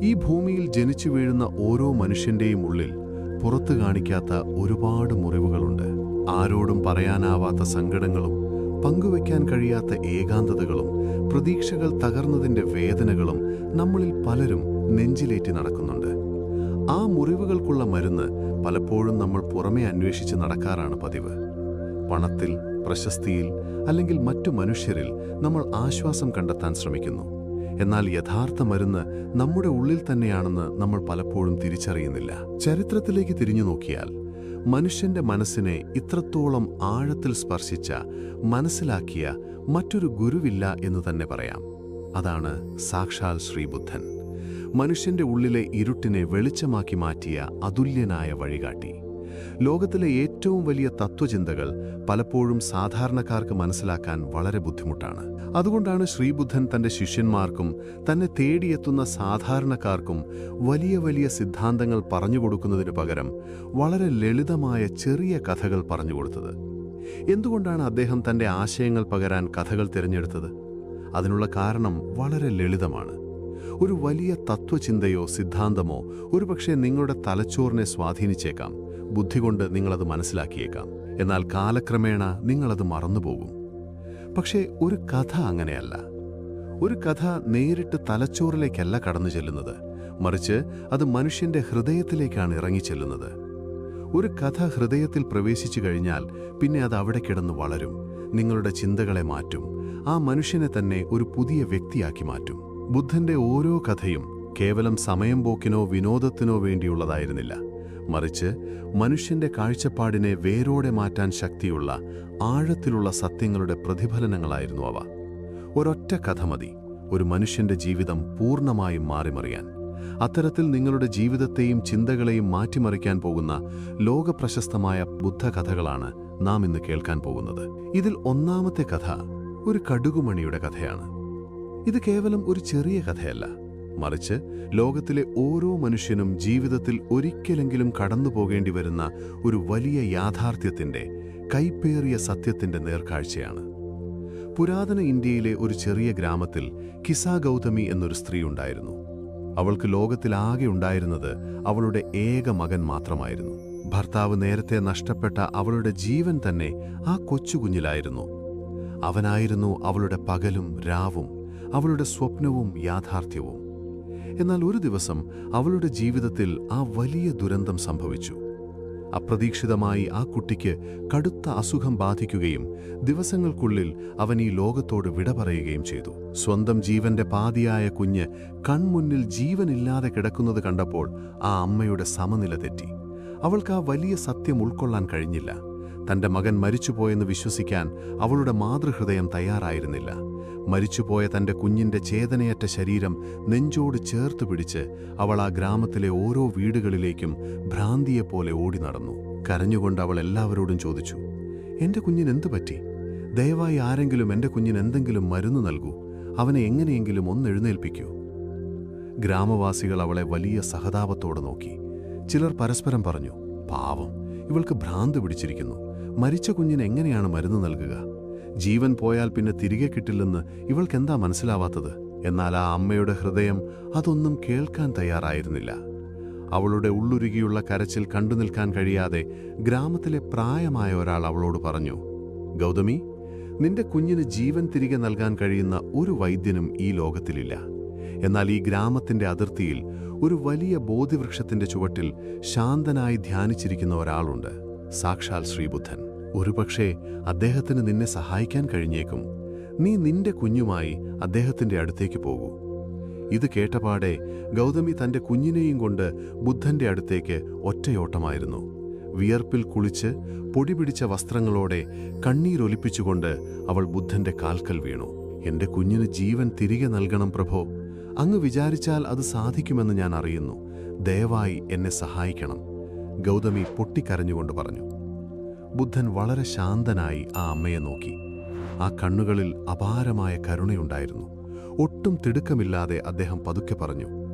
ഈ ഭൂമിയിൽ ജനിച്ചു വീഴുന്ന ഓരോ മനുഷ്യന്റെയും ഉള്ളിൽ പുറത്തു കാണിക്കാത്ത ഒരുപാട് മുറിവുകളുണ്ട്. ആരോടും പറയാനാവാത്ത സങ്കടങ്ങളും പങ്കുവയ്ക്കാൻ കഴിയാത്ത ഏകാന്തതകളും പ്രതീക്ഷകൾ തകർന്നതിൻ്റെ വേദനകളും നമ്മളിൽ പലരും നെഞ്ചിലേറ്റി നടക്കുന്നുണ്ട്. ആ മുറിവുകൾക്കുള്ള മരുന്ന് പലപ്പോഴും നമ്മൾ പുറമേ അന്വേഷിച്ച് നടക്കാറാണ് പതിവ്. പണത്തിൽ, പ്രശസ്തിയിൽ അല്ലെങ്കിൽ മറ്റു മനുഷ്യരിൽ നമ്മൾ ആശ്വാസം കണ്ടെത്താൻ ശ്രമിക്കുന്നു. എന്നാൽ യഥാർത്ഥ മരുന്ന് നമ്മുടെ ഉള്ളിൽ തന്നെയാണെന്ന് നമ്മൾ പലപ്പോഴും തിരിച്ചറിയുന്നില്ല. ചരിത്രത്തിലേക്ക് തിരിഞ്ഞു നോക്കിയാൽ മനുഷ്യന്റെ മനസ്സിനെ ഇത്രത്തോളം ആഴത്തിൽ സ്പർശിച്ച, മനസ്സിലാക്കിയ മറ്റൊരു ഗുരുവില്ല എന്ന് തന്നെ പറയാം. അതാണ് സാക്ഷാൽ ശ്രീബുദ്ധൻ. മനുഷ്യന്റെ ഉള്ളിലെ ഇരുട്ടിനെ വെളിച്ചമാക്കി മാറ്റിയ അതുല്യനായ വഴികാട്ടി. ലോകത്തിലെ ഏറ്റവും വലിയ തത്വചിന്തകൾ പലപ്പോഴും സാധാരണക്കാർക്ക് മനസ്സിലാക്കാൻ വളരെ ബുദ്ധിമുട്ടാണ്. അതുകൊണ്ടാണ് ശ്രീബുദ്ധൻ തൻ്റെ ശിഷ്യന്മാർക്കും തന്നെ തേടിയെത്തുന്ന സാധാരണക്കാർക്കും വലിയ വലിയ സിദ്ധാന്തങ്ങൾ പറഞ്ഞുകൊടുക്കുന്നതിനു പകരം വളരെ ലളിതമായ ചെറിയ കഥകൾ പറഞ്ഞുകൊടുത്തത്. എന്തുകൊണ്ടാണ് അദ്ദേഹം തൻ്റെ ആശയങ്ങൾ പകരാൻ കഥകൾ തിരഞ്ഞെടുത്തത്? അതിനുള്ള കാരണം വളരെ ലളിതമാണ്. ഒരു വലിയ തത്വചിന്തയോ സിദ്ധാന്തമോ ഒരുപക്ഷെ നിങ്ങളുടെ തലച്ചോറിനെ സ്വാധീനിച്ചേക്കാം. ബുദ്ധി കൊണ്ട് നിങ്ങളത് മനസ്സിലാക്കിയേക്കാം. എന്നാൽ കാലക്രമേണ നിങ്ങളത് മറന്നുപോകും. പക്ഷേ ഒരു കഥ അങ്ങനെയല്ല. ഒരു കഥ നേരിട്ട് തലച്ചോറിലേക്കല്ല കടന്നു ചെല്ലുന്നത്, മറിച്ച് അത് മനുഷ്യന്റെ ഹൃദയത്തിലേക്കാണ് ഇറങ്ങിച്ചെല്ലുന്നത്. ഒരു കഥ ഹൃദയത്തിൽ പ്രവേശിച്ചു കഴിഞ്ഞാൽ പിന്നെ അത് അവിടെ കിടന്ന് വളരും, നിങ്ങളുടെ ചിന്തകളെ മാറ്റും, ആ മനുഷ്യനെ തന്നെ ഒരു പുതിയ വ്യക്തിയാക്കി മാറ്റും. ബുദ്ധന്റെ ഓരോ കഥയും കേവലം സമയം പോക്കിനോ വിനോദത്തിനോ വേണ്ടിയുള്ളതായിരുന്നില്ല, മറിച്ച് മനുഷ്യന്റെ കാഴ്ചപ്പാടിനെ വേരോടെ മാറ്റാൻ ശക്തിയുള്ള ആഴത്തിലുള്ള സത്യങ്ങളുടെ പ്രതിഫലനങ്ങളായിരുന്നു അവ. ഒരൊറ്റ കഥ മതി ഒരു മനുഷ്യന്റെ ജീവിതം പൂർണ്ണമായും മാറിമറിയാൻ. അത്തരത്തിൽ നിങ്ങളുടെ ജീവിതത്തെയും ചിന്തകളെയും മാറ്റിമറിക്കാൻ പോകുന്ന ലോകപ്രശസ്തമായ ബുദ്ധകഥകളാണ് നാം ഇന്ന് കേൾക്കാൻ പോകുന്നത്. ഇതിൽ ഒന്നാമത്തെ കഥ ഒരു കടുകുമണിയുടെ കഥയാണ്. ഇത് കേവലം ഒരു ചെറിയ കഥയല്ല, മറിച്ച് ലോകത്തിലെ ഓരോ മനുഷ്യനും ജീവിതത്തിൽ ഒരിക്കലെങ്കിലും കടന്നു പോകേണ്ടി വരുന്ന ഒരു വലിയ യാഥാർത്ഥ്യത്തിൻ്റെ, കൈപ്പേറിയ സത്യത്തിൻ്റെ നേർക്കാഴ്ചയാണ്. പുരാതന ഇന്ത്യയിലെ ഒരു ചെറിയ ഗ്രാമത്തിൽ കിസാ ഗൗതമി എന്നൊരു സ്ത്രീ ഉണ്ടായിരുന്നു. അവൾക്ക് ലോകത്തിലാകെ ഉണ്ടായിരുന്നത് അവളുടെ ഏക മകൻ മാത്രമായിരുന്നു. ഭർത്താവ് നേരത്തെ നഷ്ടപ്പെട്ട അവളുടെ ജീവൻ തന്നെ ആ കൊച്ചുകുഞ്ഞിലായിരുന്നു. അവനായിരുന്നു അവളുടെ പകലും രാവും, അവളുടെ സ്വപ്നവും യാഥാർത്ഥ്യവും. എന്നാൽ ഒരു ദിവസം അവളുടെ ജീവിതത്തിൽ ആ വലിയ ദുരന്തം സംഭവിച്ചു. അപ്രതീക്ഷിതമായി ആ കുട്ടിക്ക് കടുത്ത അസുഖം ബാധിക്കുകയും ദിവസങ്ങൾക്കുള്ളിൽ അവൻ ഈ ലോകത്തോട് വിട പറയുകയും ചെയ്തു. സ്വന്തം ജീവന്റെ പാതിയായ കുഞ്ഞ് കൺമുന്നിൽ ജീവനില്ലാതെ കിടക്കുന്നത് കണ്ടപ്പോൾ ആ അമ്മയുടെ സമനില തെറ്റി. അവൾക്ക് ആ വലിയ സത്യം ഉൾക്കൊള്ളാൻ കഴിഞ്ഞില്ല. തന്റെ മകൻ മരിച്ചുപോയെന്ന് വിശ്വസിക്കാൻ അവളുടെ മാതൃഹൃദയം തയ്യാറായിരുന്നില്ല. മരിച്ചുപോയ തന്റെ കുഞ്ഞിന്റെ ചേതനയറ്റ ശരീരം നെഞ്ചോട് ചേർത്ത് പിടിച്ച് അവൾ ആ ഗ്രാമത്തിലെ ഓരോ വീടുകളിലേക്കും ഭ്രാന്തിയെപ്പോലെ ഓടി നടന്നു. കരഞ്ഞുകൊണ്ട് അവൾ എല്ലാവരോടും ചോദിച്ചു, "എന്റെ കുഞ്ഞിന് എന്തു പറ്റി? ദയവായി ആരെങ്കിലും എന്റെ കുഞ്ഞിന് എന്തെങ്കിലും മരുന്ന് നൽകൂ. അവനെ എങ്ങനെയെങ്കിലും ഒന്ന് എഴുന്നേൽപ്പിക്കൂ." ഗ്രാമവാസികൾ അവളെ വലിയ സഹതാപത്തോടെ നോക്കി. ചിലർ പരസ്പരം പറഞ്ഞു, "പാവം, ഇവൾക്ക് ഭ്രാന്ത് പിടിച്ചിരിക്കുന്നു. മരിച്ച കുഞ്ഞിന് എങ്ങനെയാണ് മരുന്ന് നൽകുക? ജീവൻ പോയാൽ പിന്നെ തിരികെ കിട്ടില്ലെന്ന് ഇവൾക്കെന്താ മനസ്സിലാവാത്തത്?" എന്നാൽ ആ അമ്മയുടെ ഹൃദയം അതൊന്നും കേൾക്കാൻ തയ്യാറായിരുന്നില്ല. അവളുടെ ഉള്ളുരുകിയുള്ള കരച്ചിൽ കണ്ടു നിൽക്കാൻ കഴിയാതെ ഗ്രാമത്തിലെ പ്രായമായ ഒരാൾ അവളോട് പറഞ്ഞു, "ഗൗതമി, നിന്റെ കുഞ്ഞിന് ജീവൻ തിരികെ നൽകാൻ കഴിയുന്ന ഒരു വൈദ്യനും ഈ ലോകത്തിലില്ല. എന്നാൽ ഈ ഗ്രാമത്തിന്റെ അതിർത്തിയിൽ ഒരു വലിയ ബോധിവൃക്ഷത്തിന്റെ ചുവട്ടിൽ ശാന്തനായി ധ്യാനിച്ചിരിക്കുന്ന ഒരാളുണ്ട്, സാക്ഷാൽ ശ്രീബുദ്ധൻ. ഒരുപക്ഷേ അദ്ദേഹത്തിന് നിന്നെ സഹായിക്കാൻ കഴിഞ്ഞേക്കും. നീ നിന്റെ കുഞ്ഞുമായി അദ്ദേഹത്തിന്റെ അടുത്തേക്ക് പോകൂ." ഇത് കേട്ടപാടെ ഗൗതമി തന്റെ കുഞ്ഞിനെയും കൊണ്ട് ബുദ്ധന്റെ അടുത്തേക്ക് ഒറ്റയോട്ടമായിരുന്നു. വിയർപ്പിൽ കുളിച്ച് പൊടി പിടിച്ച വസ്ത്രങ്ങളോടെ കണ്ണീരൊലിപ്പിച്ചുകൊണ്ട് അവൾ ബുദ്ധന്റെ കാൽക്കൽ വീണു. "എന്റെ കുഞ്ഞിന് ജീവൻ തിരികെ നൽകണം പ്രഭോ. അങ്ങ് വിചാരിച്ചാൽ അത് സാധിക്കുമെന്ന് ഞാൻ അറിയുന്നു. ദയവായി എന്നെ സഹായിക്കണം." ഗൗതമി പൊട്ടിക്കരഞ്ഞുകൊണ്ട് പറഞ്ഞു. ബുദ്ധൻ വളരെ ശാന്തനായി ആ അമ്മയെ നോക്കി. ആ കണ്ണുകളിൽ അപാരമായ കരുണയുണ്ടായിരുന്നു. ഒട്ടും തിടുക്കമില്ലാതെ അദ്ദേഹം പതുക്കെ പറഞ്ഞു,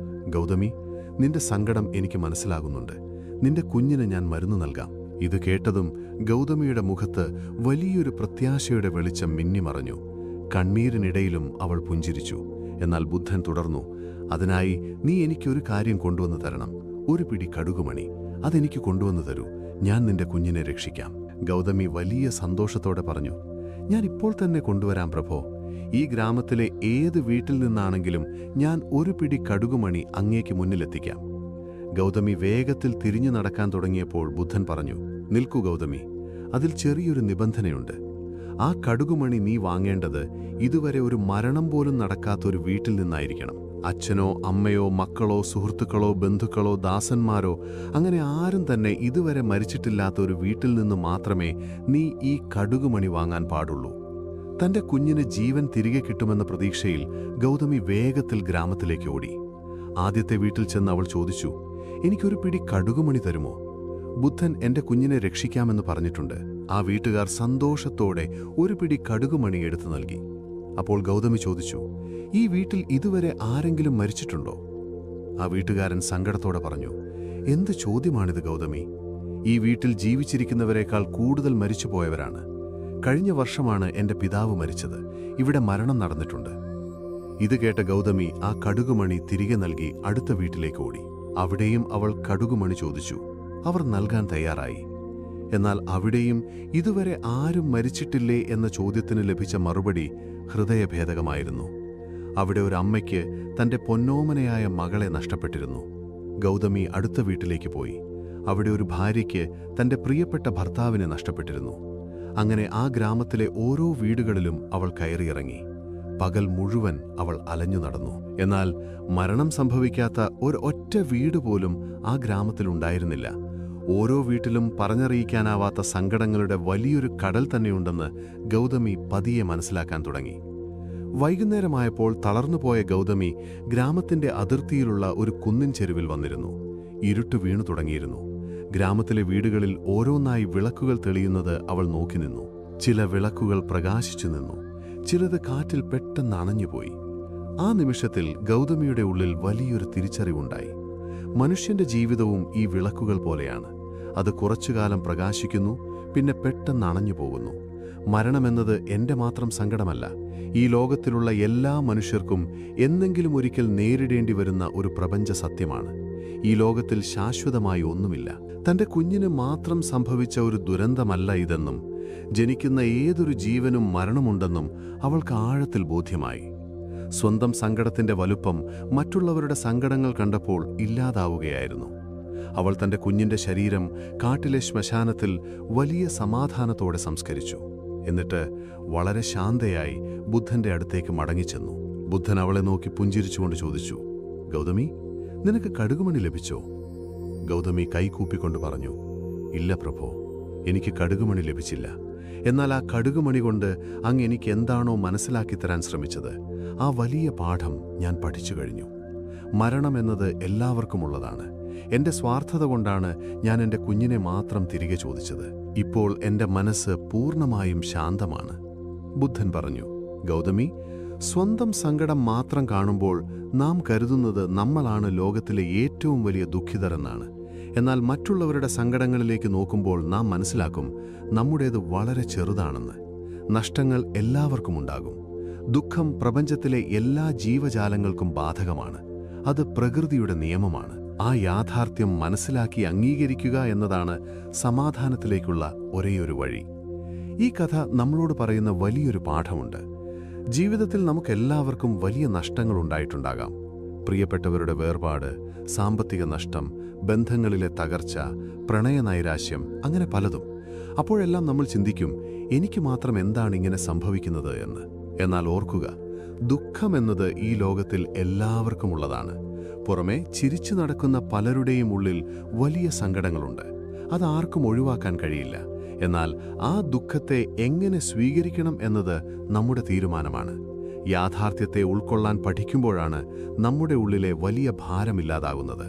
"ഗൗതമി, നിന്റെ സങ്കടം എനിക്ക് മനസ്സിലാകുന്നുണ്ട്. നിന്റെ കുഞ്ഞിന് ഞാൻ മരുന്ന് നൽകാം." ഇത് കേട്ടതും ഗൗതമിയുടെ മുഖത്ത് വലിയൊരു പ്രത്യാശയുടെ വെളിച്ചം മിന്നിമറഞ്ഞു. കണ്ണീരിനിടയിലും അവൾ പുഞ്ചിരിച്ചു. എന്നാൽ ബുദ്ധൻ തുടർന്നു, അതിനായി നീ എനിക്കൊരു കാര്യം കൊണ്ടുവന്നു തരണം. ഒരു പിടി കടുകുമണി അതെനിക്ക് കൊണ്ടുവന്നു തരൂ. ഞാൻ നിന്റെ കുഞ്ഞിനെ രക്ഷിക്കാം. ഗൗതമി വലിയ സന്തോഷത്തോടെ പറഞ്ഞു, ഞാൻ ഇപ്പോൾ തന്നെ കൊണ്ടുവരാം പ്രഭോ. ഈ ഗ്രാമത്തിലെ ഏത് വീട്ടിൽ നിന്നാണെങ്കിലും ഞാൻ ഒരു പിടി കടുകുമണി അങ്ങേക്ക് മുന്നിലെത്തിക്കാം. ഗൗതമി വേഗത്തിൽ തിരിഞ്ഞു നടക്കാൻ തുടങ്ങിയപ്പോൾ ബുദ്ധൻ പറഞ്ഞു, നിൽക്കൂ ഗൗതമി, അതിൽ ചെറിയൊരു നിബന്ധനയുണ്ട്. ആ കടുകുമണി നീ വാങ്ങേണ്ടത് ഇതുവരെ ഒരു മരണം പോലും നടക്കാത്തൊരു വീട്ടിൽ നിന്നായിരിക്കണം. അച്ഛനോ അമ്മയോ മക്കളോ സുഹൃത്തുക്കളോ ബന്ധുക്കളോ ദാസന്മാരോ അങ്ങനെ ആരും തന്നെ ഇതുവരെ മരിച്ചിട്ടില്ലാത്ത ഒരു വീട്ടിൽ നിന്ന് മാത്രമേ നീ ഈ കടുകുമണി വാങ്ങാൻ പാടുള്ളൂ. തന്റെ കുഞ്ഞിന് ജീവൻ തിരികെ കിട്ടുമെന്ന പ്രതീക്ഷയിൽ ഗൗതമി വേഗത്തിൽ ഗ്രാമത്തിലേക്ക് ഓടി. ആദ്യത്തെ വീട്ടിൽ ചെന്ന് അവൾ ചോദിച്ചു, എനിക്കൊരു പിടി കടുകുമണി തരുമോ? ബുദ്ധൻ എന്റെ കുഞ്ഞിനെ രക്ഷിക്കാമെന്ന് പറഞ്ഞിട്ടുണ്ട്. ആ വീട്ടുകാർ സന്തോഷത്തോടെ ഒരു പിടി കടുകുമണി എടുത്തു നൽകി. അപ്പോൾ ഗൗതമി ചോദിച്ചു, ഈ വീട്ടിൽ ഇതുവരെ ആരെങ്കിലും മരിച്ചിട്ടുണ്ടോ? ആ വീട്ടുകാരൻ സങ്കടത്തോടെ പറഞ്ഞു, എന്ത് ചോദ്യമാണിത് ഗൗതമി? ഈ വീട്ടിൽ ജീവിച്ചിരിക്കുന്നവരെക്കാൾ കൂടുതൽ മരിച്ചുപോയവരാണ്. കഴിഞ്ഞ വർഷമാണ് എന്റെ പിതാവ് മരിച്ചത്. ഇവിടെ മരണം നടന്നിട്ടുണ്ട്. ഇത് കേട്ട ഗൗതമി ആ കടുകുമണി തിരികെ നൽകി അടുത്ത വീട്ടിലേക്ക് ഓടി. അവിടെയും അവൾ കടുകുമണി ചോദിച്ചു. അവർ നൽകാൻ തയ്യാറായി. എന്നാൽ അവിടെയും ഇതുവരെ ആരും മരിച്ചിട്ടില്ലേ എന്ന ചോദ്യത്തിന് ലഭിച്ച മറുപടി ഹൃദയഭേദകമായിരുന്നു. അവിടെ ഒരു അമ്മയ്ക്ക് തന്റെ പൊന്നോമനയായ മകളെ നഷ്ടപ്പെട്ടിരുന്നു. ഗൗതമി അടുത്ത വീട്ടിലേക്ക് പോയി. അവിടെ ഒരു ഭാര്യയ്ക്ക് തന്റെ പ്രിയപ്പെട്ട ഭർത്താവിനെ നഷ്ടപ്പെട്ടിരുന്നു. അങ്ങനെ ആ ഗ്രാമത്തിലെ ഓരോ വീടുകളിലും അവൾ കയറിയിറങ്ങി. പകൽ മുഴുവൻ അവൾ അലഞ്ഞു നടന്നു. എന്നാൽ മരണം സംഭവിക്കാത്ത ഒരൊറ്റ വീട് പോലും ആ ഗ്രാമത്തിലുണ്ടായിരുന്നില്ല. ഓരോ വീട്ടിലും പറഞ്ഞറിയിക്കാനാവാത്ത സങ്കടങ്ങളുടെ വലിയൊരു കടൽ തന്നെയുണ്ടെന്ന് ഗൗതമി പതിയെ മനസ്സിലാക്കാൻ തുടങ്ങി. വൈകുന്നേരമായപ്പോൾ തളർന്നുപോയ ഗൗതമി ഗ്രാമത്തിന്റെ അതിർത്തിയിലുള്ള ഒരു കുന്നിൻ ചെരുവിൽ വന്നിരുന്നു. ഇരുട്ട് വീണു തുടങ്ങിയിരുന്നു. ഗ്രാമത്തിലെ വീടുകളിൽ ഓരോന്നായി വിളക്കുകൾ തെളിയുന്നത് അവൾ നോക്കി നിന്നു. ചില വിളക്കുകൾ പ്രകാശിച്ചു നിന്നു, ചിലത് കാറ്റിൽ പെട്ടെന്ന് അണഞ്ഞുപോയി. ആ നിമിഷത്തിൽ ഗൗതമിയുടെ ഉള്ളിൽ വലിയൊരു തിരിച്ചറിവുണ്ടായി. മനുഷ്യന്റെ ജീവിതവും ഈ വിളക്കുകൾ പോലെയാണ്. അത് കുറച്ചുകാലം പ്രകാശിക്കുന്നു, പിന്നെ പെട്ടെന്ന് അണഞ്ഞു പോകുന്നു. മരണമെന്നത് എന്റെ മാത്രം സങ്കടമല്ല. ഈ ലോകത്തിലുള്ള എല്ലാ മനുഷ്യർക്കും എന്നെങ്കിലും ഒരിക്കൽ നേരിടേണ്ടി വരുന്ന ഒരു പ്രപഞ്ച സത്യമാണ്. ഈ ലോകത്തിൽ ശാശ്വതമായി ഒന്നുമില്ല. തന്റെ കുഞ്ഞിന് മാത്രം സംഭവിച്ച ഒരു ദുരന്തമല്ല ഇതെന്നും ജനിക്കുന്ന ഏതൊരു ജീവനും മരണമുണ്ടെന്നും അവൾക്ക് ആഴത്തിൽ ബോധ്യമായി. സ്വന്തം സങ്കടത്തിന്റെ വലുപ്പം മറ്റുള്ളവരുടെ സങ്കടങ്ങൾ കണ്ടപ്പോൾ ഇല്ലാതാവുകയായിരുന്നു. അവൾ തന്റെ കുഞ്ഞിന്റെ ശരീരം കാട്ടിലെ ശ്മശാനത്തിൽ വലിയ സമാധാനത്തോടെ സംസ്കരിച്ചു. എന്നിട്ട് വളരെ ശാന്തയായി ബുദ്ധന്റെ അടുത്തേക്ക് മടങ്ങിച്ചെന്നു. ബുദ്ധൻ അവളെ നോക്കി പുഞ്ചിരിച്ചുകൊണ്ട് ചോദിച്ചു, ഗൗതമി, നിനക്ക് കടുകുമണി ലഭിച്ചോ? ഗൗതമി കൈകൂപ്പിക്കൊണ്ട് പറഞ്ഞു, ഇല്ല പ്രഭോ, എനിക്ക് കടുകുമണി ലഭിച്ചില്ല. എന്നാൽ ആ കടുകുമണി കൊണ്ട് അങ്ങ് എനിക്ക് എന്താണോ മനസ്സിലാക്കി തരാൻ ശ്രമിച്ചത്, ആ വലിയ പാഠം ഞാൻ പഠിച്ചു കഴിഞ്ഞു. മരണമെന്നത് എല്ലാവർക്കുമുള്ളതാണ്. എന്റെ സ്വാർത്ഥത കൊണ്ടാണ് ഞാൻ എൻ്റെ കുഞ്ഞിനെ മാത്രം തിരികെ ചോദിച്ചത്. ഇപ്പോൾ എൻ്റെ മനസ്സ് പൂർണ്ണമായും ശാന്തമാണ്. ബുദ്ധൻ പറഞ്ഞു, ഗൗതമി, സ്വന്തം സങ്കടം മാത്രം കാണുമ്പോൾ നാം കരുതുന്നത് നമ്മളാണ് ലോകത്തിലെ ഏറ്റവും വലിയ ദുഃഖിതരെന്നാണ്. എന്നാൽ മറ്റുള്ളവരുടെ സങ്കടങ്ങളിലേക്ക് നോക്കുമ്പോൾ നാം മനസ്സിലാക്കും നമ്മുടേത് വളരെ ചെറുതാണെന്ന്. നഷ്ടങ്ങൾ എല്ലാവർക്കുമുണ്ടാകും. ദുഃഖം പ്രപഞ്ചത്തിലെ എല്ലാ ജീവജാലങ്ങൾക്കും ബാധകമാണ്. അത് പ്രകൃതിയുടെ നിയമമാണ്. ആ യാഥാർത്ഥ്യം മനസ്സിലാക്കി അംഗീകരിക്കുക എന്നതാണ് സമാധാനത്തിലേക്കുള്ള ഒരേയൊരു വഴി. ഈ കഥ നമ്മളോട് പറയുന്ന വലിയൊരു പാഠമുണ്ട്. ജീവിതത്തിൽ നമുക്കെല്ലാവർക്കും വലിയ നഷ്ടങ്ങൾ ഉണ്ടായിട്ടുണ്ടാകാം. പ്രിയപ്പെട്ടവരുടെ വേർപാട്, സാമ്പത്തിക നഷ്ടം, ബന്ധങ്ങളിലെ തകർച്ച, പ്രണയനൈരാശ്യം, അങ്ങനെ പലതും. അപ്പോഴെല്ലാം നമ്മൾ ചിന്തിക്കും, എനിക്ക് മാത്രം എന്താണ് ഇങ്ങനെ സംഭവിക്കുന്നത് എന്ന്. എന്നാൽ ഓർക്കുക, ദുഃഖമെന്നത് ഈ ലോകത്തിൽ എല്ലാവർക്കുമുള്ളതാണ്. പുറമെ ചിരിച്ചു നടക്കുന്ന പലരുടെയും ഉള്ളിൽ വലിയ സങ്കടങ്ങളുണ്ട്. അതാർക്കും ഒഴിവാക്കാൻ കഴിയില്ല. എന്നാൽ ആ ദുഃഖത്തെ എങ്ങനെ സ്വീകരിക്കണം എന്നത് നമ്മുടെ തീരുമാനമാണ്. യാഥാർത്ഥ്യത്തെ ഉൾക്കൊള്ളാൻ പഠിക്കുമ്പോഴാണ് നമ്മുടെ ഉള്ളിലെ വലിയ ഭാരമില്ലാതാകുന്നത്.